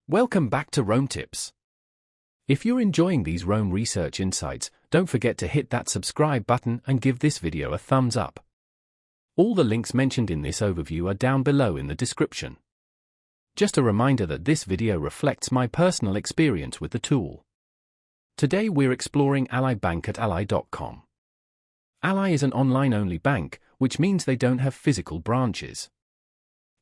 Welcome back to Rome Tips. If you're enjoying these Rome research insights, don't forget to hit that subscribe button and give this video a thumbs up. All the links mentioned in this overview are down below in the description. Just a reminder that this video reflects my personal experience with the tool. Today we're exploring Ally Bank at ally.com. Ally is an online-only bank, which means they don't have physical branches.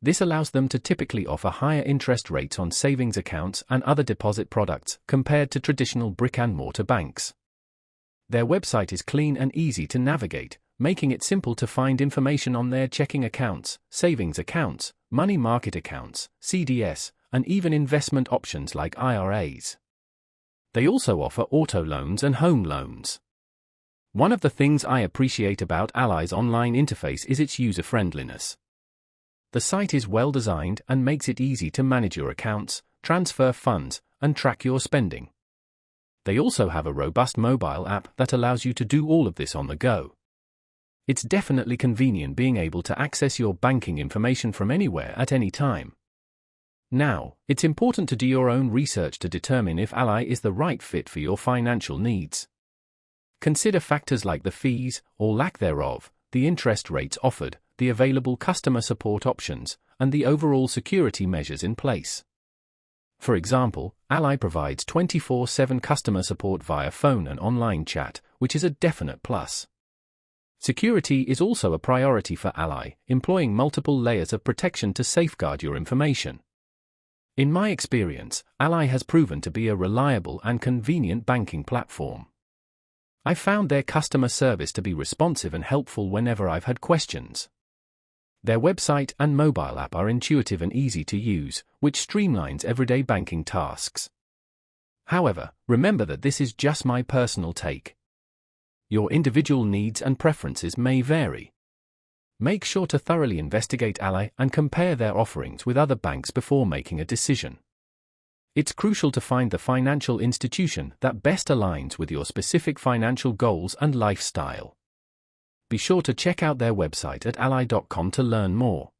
This allows them to typically offer higher interest rates on savings accounts and other deposit products compared to traditional brick-and-mortar banks. Their website is clean and easy to navigate, making it simple to find information on their checking accounts, savings accounts, money market accounts, CDS, and even investment options like IRAs. They also offer auto loans and home loans. One of the things I appreciate about Ally's online interface is its user-friendliness. The site is well designed and makes it easy to manage your accounts, transfer funds, and track your spending. They also have a robust mobile app that allows you to do all of this on the go. It's definitely convenient being able to access your banking information from anywhere at any time. Now, it's important to do your own research to determine if Ally is the right fit for your financial needs. Consider factors like the fees, or lack thereof, the interest rates offered, the available customer support options, and the overall security measures in place. For example, Ally provides 24/7 customer support via phone and online chat, which is a definite plus. Security is also a priority for Ally, employing multiple layers of protection to safeguard your information. In my experience, Ally has proven to be a reliable and convenient banking platform. I found their customer service to be responsive and helpful whenever I've had questions. Their website and mobile app are intuitive and easy to use, which streamlines everyday banking tasks. However, remember that this is just my personal take. Your individual needs and preferences may vary. Make sure to thoroughly investigate Ally and compare their offerings with other banks before making a decision. It's crucial to find the financial institution that best aligns with your specific financial goals and lifestyle. Be sure to check out their website at ally.com to learn more.